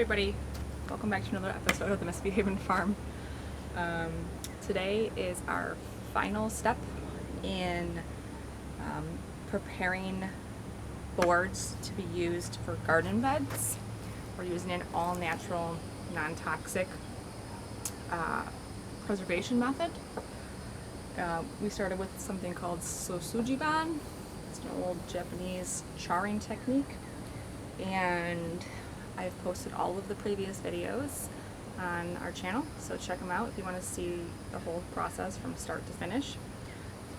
everybody, welcome back to another episode of the Ms.Beehaven farm. Today is our final step in preparing boards to be used for garden beds. We're using an all-natural, non-toxic preservation method. We started with something called sugi. It's an old Japanese charring technique, and I've posted all of the previous videos on our channel, so check them out if you want to see the whole process from start to finish.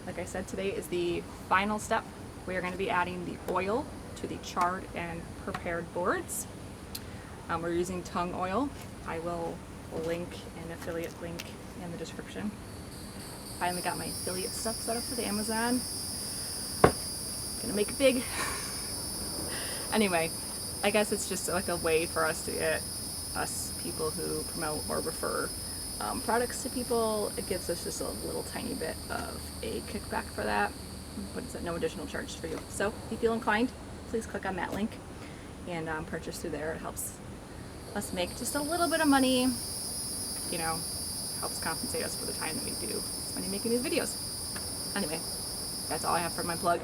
Like I said, today is the final step. We are going to be adding the oil to the charred and prepared boards. We're using tung oil. I will link an affiliate link in the description. Finally got my affiliate stuff set up with Amazon. Gonna make it big. Anyway, I guess it's just like a way for us to get us people who promote or refer products to people. It gives us just a little tiny bit of a kickback for that, but it's at no additional charge for you. So if you feel inclined, please click on that link and purchase through there. It helps us make just a little bit of money, you know, helps compensate us for the time that we do spending making these videos. Anyway, that's all I have for my plug.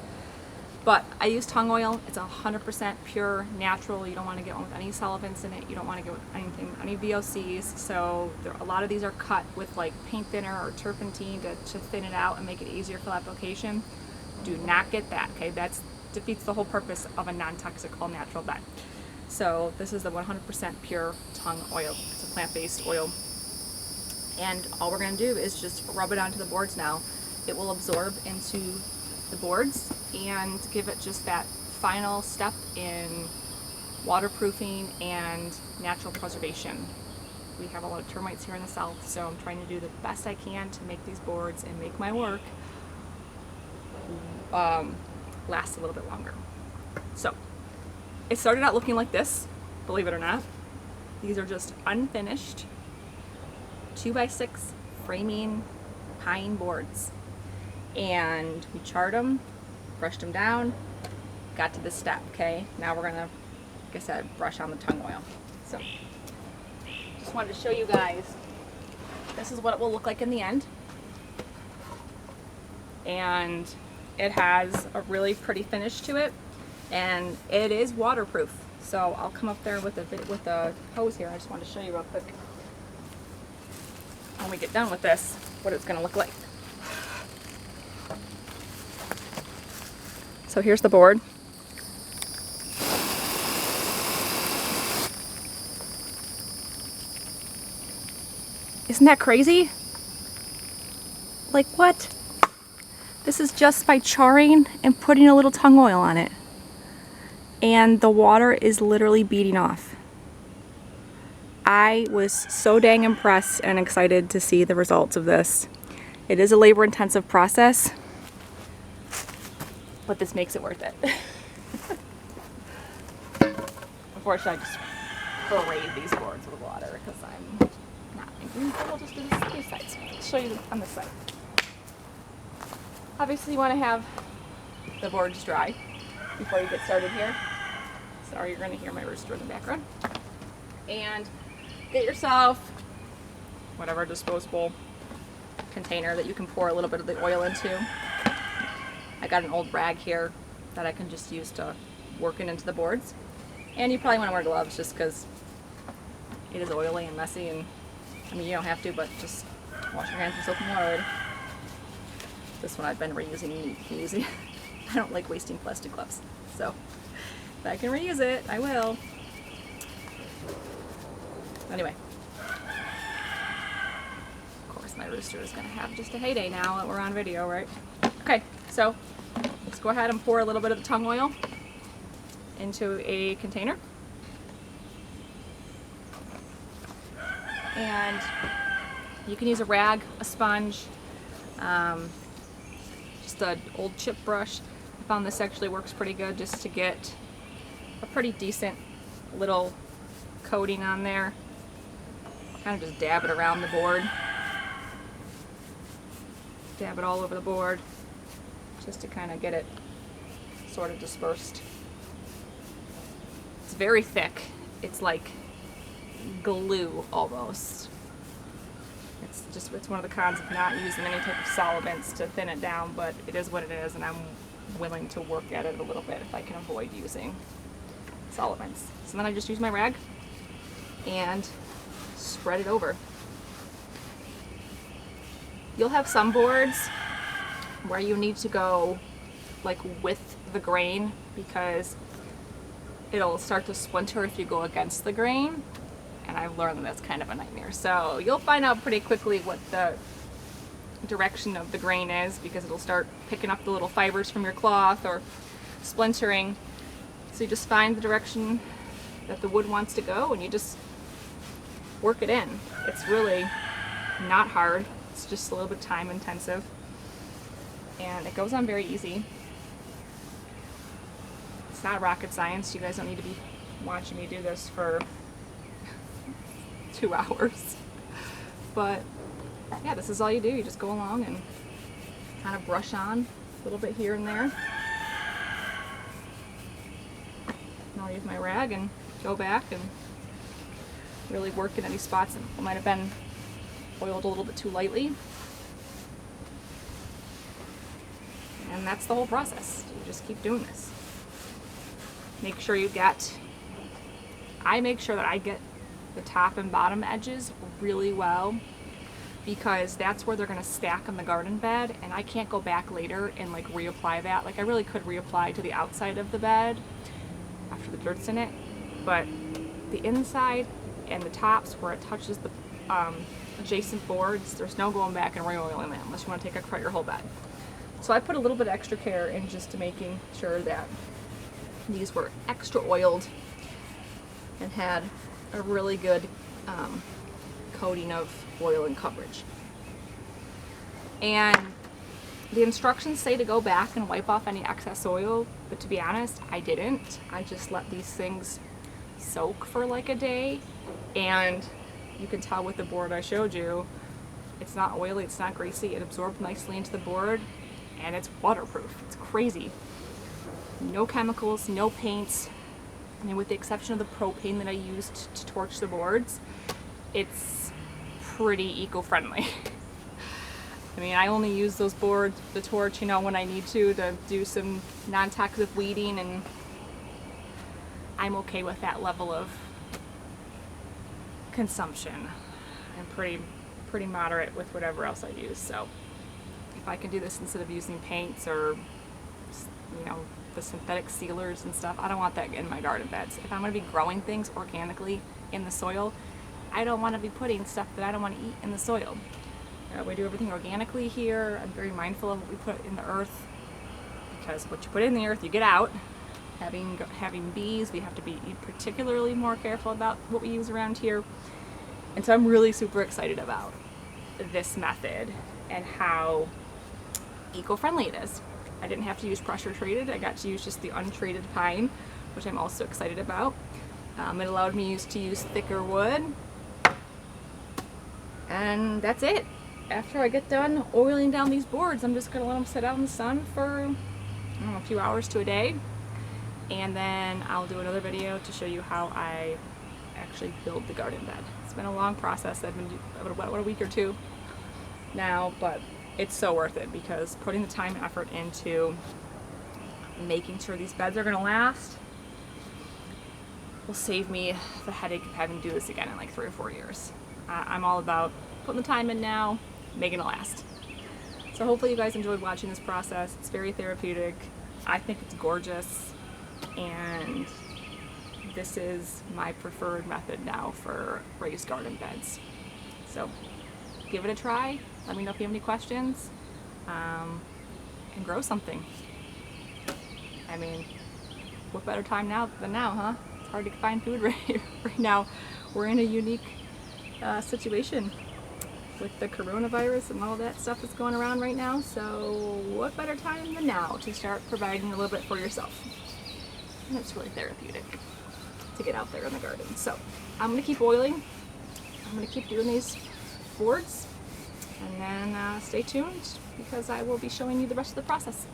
But I use tung oil. It's 100% pure, natural. You don't want to get one with any solvents in it. You don't want to get with anything, any VOCs. So a lot of these are cut with like paint thinner or turpentine to thin it out and make it easier for application. Do not get that, okay? That defeats the whole purpose of a non-toxic, all-natural bed. So this is the 100% pure tung oil. It's a plant-based oil. And all we're going to do is just rub it onto the boards now. It will absorb into the boards and give it just that final step in waterproofing and natural preservation. We have a lot of termites here in the south, so I'm trying to do the best I can to make these boards and make my work last a little bit longer. So it started out looking like this, believe it or not. These are just unfinished 2x6 framing pine boards. And we charred them, brushed them down, got to this step, okay? Now we're gonna, like I said, brush on the tung oil. So, just wanted to show you guys, this is what it will look like in the end. And it has a really pretty finish to it, and it is waterproof. So I'll come up there with a hose here. I just wanted to show you real quick when we get done with this, what it's gonna look like. So here's the board. Isn't that crazy? Like what? This is just by charring and putting a little tung oil on it. And the water is literally beading off. I was so dang impressed and excited to see the results of this. It is a labor-intensive process, but this makes it worth it. Unfortunately, I just parade these boards with water because I'm not thinking, so we'll just do these sides. I'll show you on this side. Obviously, you want to have the boards dry before you get started here. Sorry, you're going to hear my rooster in the background. And get yourself whatever disposable container that you can pour a little bit of the oil into. I got an old rag here that I can just use to work it into the boards. And you probably want to wear gloves just because it is oily and messy, and I mean, you don't have to, but just wash your hands with soap and water. This one I've been reusing and reusing. I don't like wasting plastic gloves, so if I can reuse it, I will. Anyway, of course my rooster is going to have just a heyday now that we're on video, right? Okay, so let's go ahead and pour a little bit of the tung oil into a container. And you can use a rag, a sponge, just an old chip brush. I found this actually works pretty good just to get a pretty decent little coating on there. Kind of just dab it around the board. Dab it all over the board just to kind of get it sort of dispersed. It's very thick. It's like glue almost. It's one of the cons of not using any type of solvents to thin it down, but it is what it is, and I'm willing to work at it a little bit if I can avoid using solvents. So then I just use my rag and spread it over. You'll have some boards where you need to go like with the grain because it'll start to splinter if you go against the grain, and I've learned that that's kind of a nightmare. So you'll find out pretty quickly what the direction of the grain is because it'll start picking up the little fibers from your cloth or splintering. So you just find the direction that the wood wants to go and you just work it in. It's really not hard. It's just a little bit time intensive, and it goes on very easy. It's not rocket science. You guys don't need to be watching me do this for 2 hours. But yeah, this is all you do. You just go along and kind of brush on a little bit here and there. And I'll use my rag and go back and really work in any spots that might have been oiled a little bit too lightly. And that's the whole process. You just keep doing this. Make sure you get, I make sure that I get the top and bottom edges really well because that's where they're going to stack on the garden bed, and I can't go back later and like reapply that. Like I really could reapply to the outside of the bed after the dirt's in it, but the inside and the tops where it touches the adjacent boards, there's no going back and re-oiling that unless you want to take apart your whole bed. So I put a little bit of extra care in just to making sure that these were extra oiled and had a really good coating of oil and coverage. And the instructions say to go back and wipe off any excess oil, but to be honest, I didn't. I just let these things soak for like a day, and you can tell with the board I showed you, it's not oily, it's not greasy, it absorbed nicely into the board, and it's waterproof. It's crazy. No chemicals, no paints. I mean, with the exception of the propane that I used to torch the boards, it's pretty eco-friendly. I mean, I only use those boards, the torch, you know, when I need to do some non-toxic weeding, and I'm okay with that level of consumption. I'm pretty moderate with whatever else I use. So if I can do this instead of using paints or, you know, the synthetic sealers and stuff, I don't want that in my garden beds. If I'm going to be growing things organically in the soil, I don't want to be putting stuff that I don't want to eat in the soil. We do everything organically here. I'm very mindful of what we put in the earth because what you put in the earth, you get out. Having bees, we have to be particularly more careful about what we use around here. And so I'm really super excited about this method and how eco-friendly it is. I didn't have to use pressure treated. I got to use just the untreated pine, which I'm also excited about. It allowed me to use thicker wood. And that's it. After I get done oiling down these boards, I'm just going to let them sit out in the sun for, I don't know, a few hours to a day. And then I'll do another video to show you how I actually build the garden bed. It's been a long process. I've been about a week or two now, but it's so worth it because putting the time and effort into making sure these beds are going to last will save me the headache of having to do this again in like 3 or 4 years. I'm all about putting the time in now, making it last. So hopefully you guys enjoyed watching this process. It's very therapeutic. I think it's gorgeous, and this is my preferred method now for raised garden beds. So give it a try. Let me know if you have any questions, and grow something. I mean, what better time than now, huh? It's hard to find food right now. We're in a unique situation with the coronavirus and all that stuff that's going around right now. So what better time than now to start providing a little bit for yourself? And it's really therapeutic to get out there in the garden. So I'm going to keep oiling. I'm going to keep doing these boards. And then stay tuned because I will be showing you the rest of the process.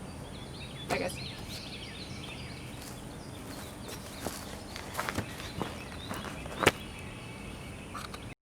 Bye guys.